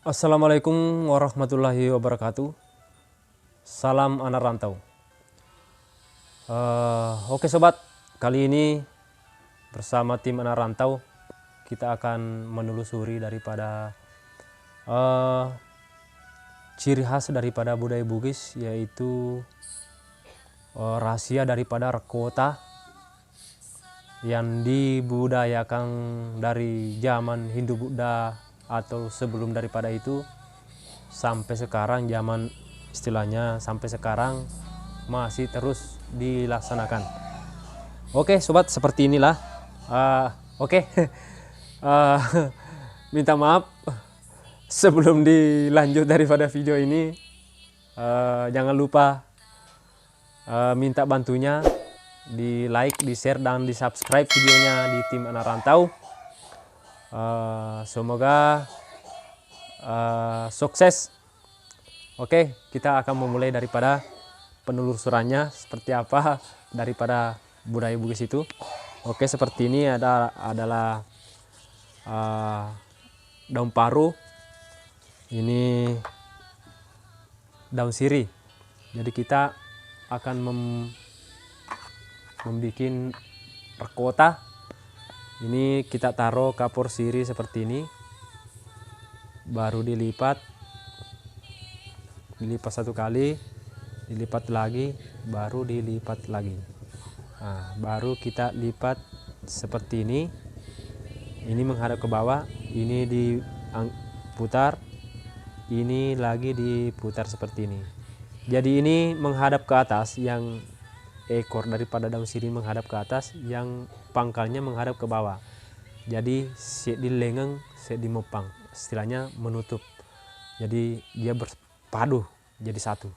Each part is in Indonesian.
Assalamualaikum warahmatullahi wabarakatuh. Salam anak rantau. Oke sobat, kali ini bersama tim anak rantau kita akan menelusuri daripada ciri khas daripada budaya Bugis, yaitu rahasia daripada Rekota yang dibudayakan dari zaman Hindu Buddha atau sebelum daripada itu sampai sekarang, zaman istilahnya sampai sekarang masih terus dilaksanakan. Oke sobat, seperti inilah. Minta maaf sebelum dilanjut daripada video ini, jangan lupa minta bantunya di like, di share, dan di subscribe videonya di tim anak rantau. Semoga sukses. Oke, kita akan memulai daripada penelusurannya seperti apa daripada budaya Bugis itu. Oke, seperti ini adalah daun paru, ini daun sirih. Jadi kita akan membuat Rekota. Ini kita taruh kapur sirih seperti ini, baru dilipat satu kali, dilipat lagi, baru dilipat lagi. Nah, baru kita lipat seperti ini menghadap ke bawah, ini diputar, ini lagi diputar seperti ini. Jadi ini menghadap ke atas, yang ekor daripada daun sirih menghadap ke atas, yang pangkalnya menghadap ke bawah. Jadi sek di lengeng, sek di mopang, istilahnya menutup. Jadi dia berpadu jadi satu.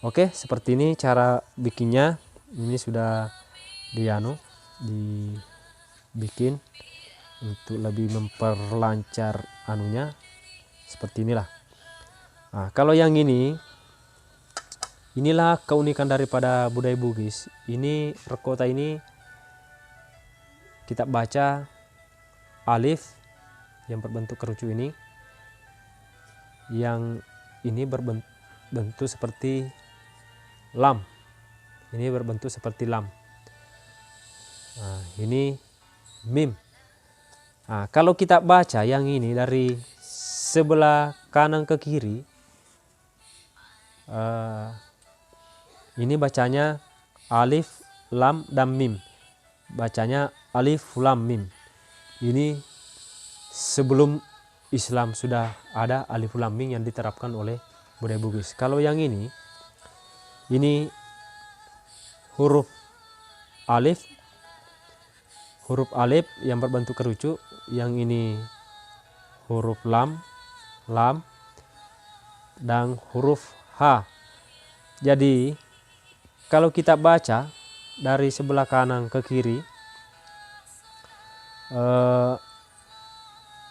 Oke, seperti ini cara bikinnya. Ini sudah dibikin untuk lebih memperlancar anunya. Seperti inilah. Nah, kalau yang inilah keunikan daripada budaya Bugis. Ini Rekota ini kita baca alif yang berbentuk kerucut ini, yang ini berbentuk seperti lam. Ini berbentuk seperti lam. Nah, ini mim. Nah, kalau kita baca yang ini dari sebelah kanan ke kiri, ini bacanya alif, lam, dan mim. Bacanya alif, lam, mim. Ini sebelum Islam sudah ada alif, lam, mim yang diterapkan oleh budaya Bugis. Kalau yang ini huruf alif yang berbentuk kerucut. Yang ini huruf lam, dan huruf H. Jadi kalau kita baca dari sebelah kanan ke kiri,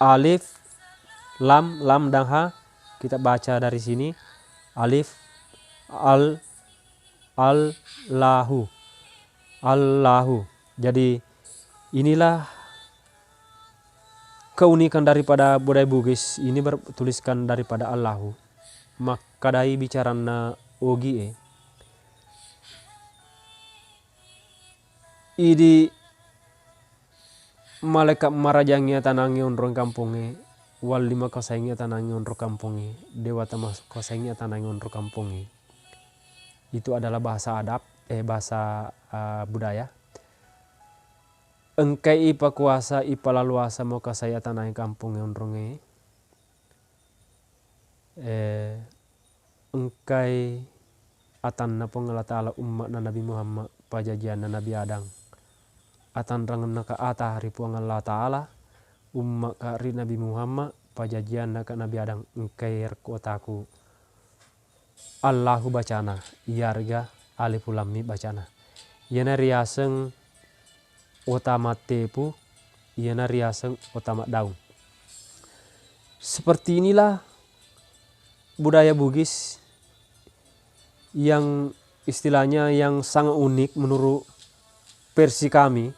alif, lam, dan H, kita baca dari sini alif, Allahu. Jadi inilah keunikan daripada budaya Bugis. Ini bertuliskan daripada Allahu. Makadai bicarana ogi idi malaikat marajangnya tanangi onrong kampungi, wal lima kasaingnya tanangi onrong kampungi, dewa tamas kasaingnya tanangi onrong kampungi. Itu adalah bahasa adab, bahasa budaya. Engkai ipa kuasa ipa laluasa mau kasaya tanangi kampung onronge. Engkai atan na pengala ta'ala umat na Nabi Muhammad pajajian na Nabi Adang. Atan rangan na ka ata hari puang Allah Ta'ala umat ka hari Nabi Muhammad pajajian na ka Nabi Adang. Engkai rekotaku Allahu bacana iarga alif lam mim bacana iana riaseng utama tepu iana riaseng utama daun. Seperti inilah budaya Bugis yang istilahnya yang sangat unik menurut versi kami.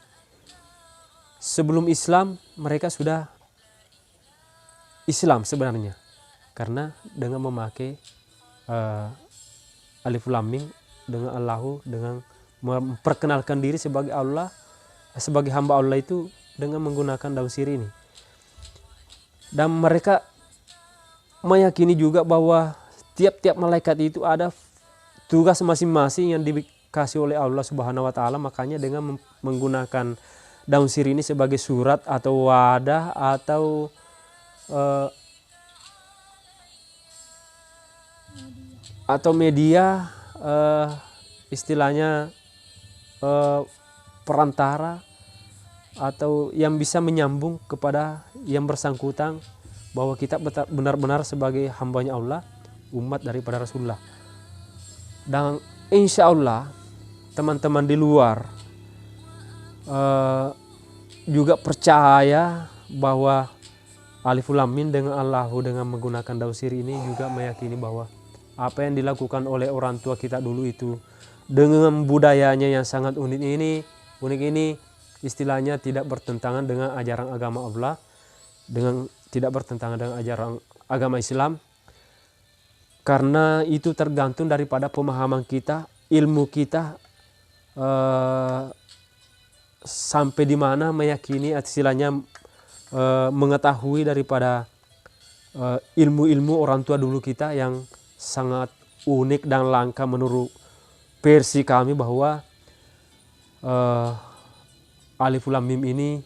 Sebelum Islam mereka sudah Islam sebenarnya, karena dengan memakai alif lam mim dengan Allahu, dengan memperkenalkan diri sebagai Allah, sebagai hamba Allah itu dengan menggunakan daun sirih ini. Dan mereka meyakini juga bahwa tiap-tiap malaikat itu ada tugas masing-masing yang dikasih oleh Allah Subhanahu wa taala. Makanya dengan menggunakan daun sirih ini sebagai surat atau wadah atau media, istilahnya perantara atau yang bisa menyambung kepada yang bersangkutan bahwa kita benar-benar sebagai hambanya Allah, umat daripada Rasulullah. Dan insya Allah teman-teman di luar juga percaya bahwa alif lam mim dengan Allahu dengan menggunakan daun sirih ini juga meyakini bahwa apa yang dilakukan oleh orang tua kita dulu itu dengan budayanya yang sangat unik ini istilahnya tidak bertentangan dengan ajaran agama Allah, dengan tidak bertentangan dengan ajaran agama Islam, karena itu tergantung daripada pemahaman kita, ilmu kita sampai di mana meyakini, istilahnya mengetahui daripada ilmu-ilmu orang tua dulu kita yang sangat unik dan langka menurut versi kami, bahwa alif lam mim ini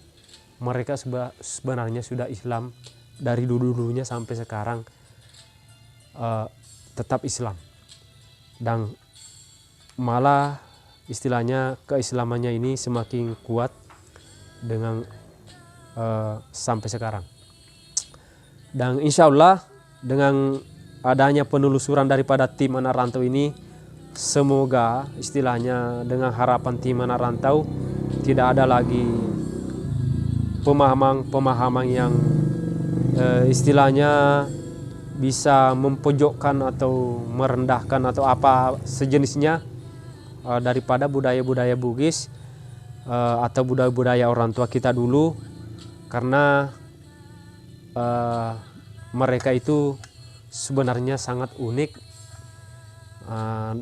mereka sebenarnya sudah Islam dari dulu-dulunya sampai sekarang, tetap Islam. Dan malah istilahnya keislamannya ini semakin kuat dengan sampai sekarang. Dan insya Allah dengan adanya penelusuran daripada tim anak rantau ini, semoga istilahnya dengan harapan tim anak rantau tidak ada lagi pemahaman yang istilahnya bisa mempojokkan atau merendahkan atau apa sejenisnya daripada budaya-budaya Bugis atau budaya-budaya orang tua kita dulu, karena mereka itu sebenarnya sangat unik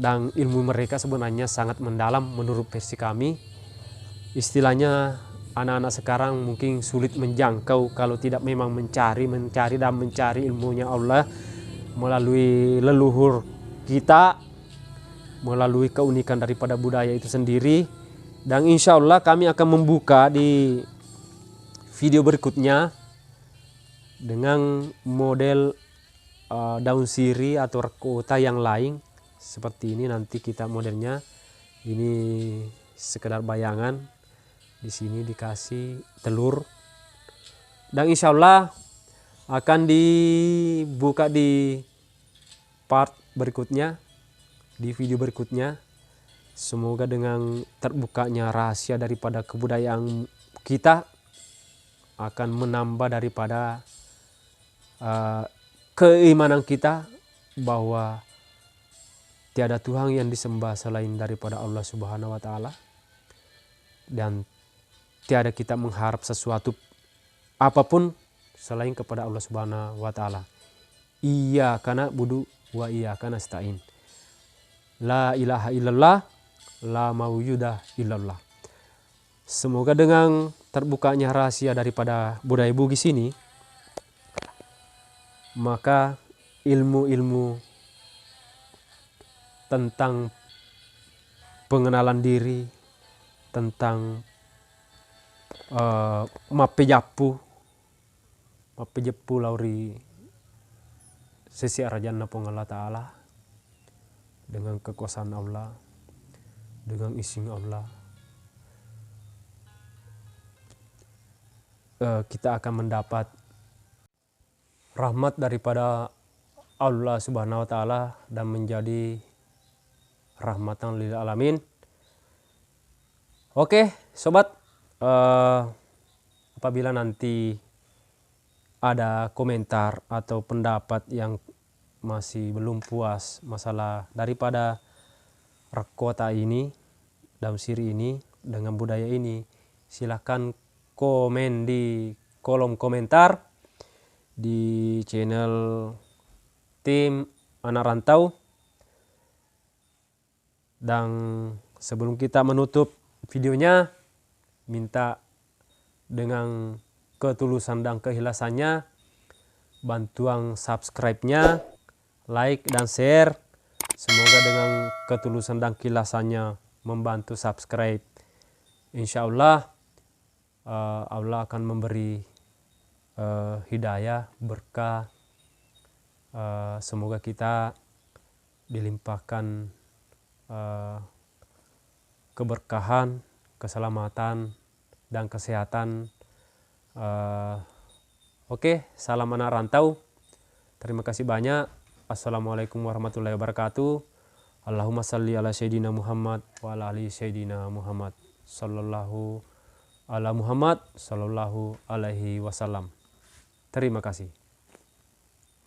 dan ilmu mereka sebenarnya sangat mendalam menurut versi kami. Istilahnya anak-anak sekarang mungkin sulit menjangkau kalau tidak memang mencari ilmunya Allah melalui leluhur kita, melalui keunikan daripada budaya itu sendiri. Dan insya Allah kami akan membuka di video berikutnya dengan model daun sirih atau rekota yang lain seperti ini. Nanti kita modelnya ini sekedar bayangan. Di sini dikasih telur, dan insya Allah akan dibuka di part berikutnya, di video berikutnya. Semoga dengan terbukanya rahasia daripada kebudayaan kita akan menambah daripada keimanan kita bahwa tiada Tuhan yang disembah selain daripada Allah Subhanahu wa taala, dan tiada kita mengharap sesuatu apapun selain kepada Allah Subhanahu wa taala. Iyyaka na'budu wa iyyaka nasta'in. La ilaha illallah, la mawjuda illallah. Semoga dengan terbukanya rahasia daripada budaya Bugis ini, maka ilmu-ilmu tentang pengenalan diri, tentang mapejapu lauri sesi arajanna pong Allah Ta'ala, dengan kekuasaan Allah, dengan izin Allah, kita akan mendapat rahmat daripada Allah Subhanahu wa taala dan menjadi rahmatan lil alamin. Oke, sobat, apabila nanti ada komentar atau pendapat yang masih belum puas masalah daripada Rakota ini, daun siri ini dengan budaya ini, silahkan komen di kolom komentar di channel tim anak rantau. Dan sebelum kita menutup videonya, minta dengan ketulusan dan keikhlasannya bantuan subscribe-nya, like dan share. Semoga dengan ketulusan dan keikhlasannya membantu subscribe. Insya Allah Allah akan memberi hidayah, berkah. Semoga kita dilimpahkan keberkahan, keselamatan, dan kesehatan. Oke, salam anak rantau. Terima kasih banyak. Assalamualaikum warahmatullahi wabarakatuh. Allahumma salli ala Sayyidina Muhammad wa ala ali Sayyidina Muhammad sallallahu ala Muhammad sallallahu alaihi wasallam. Terima kasih.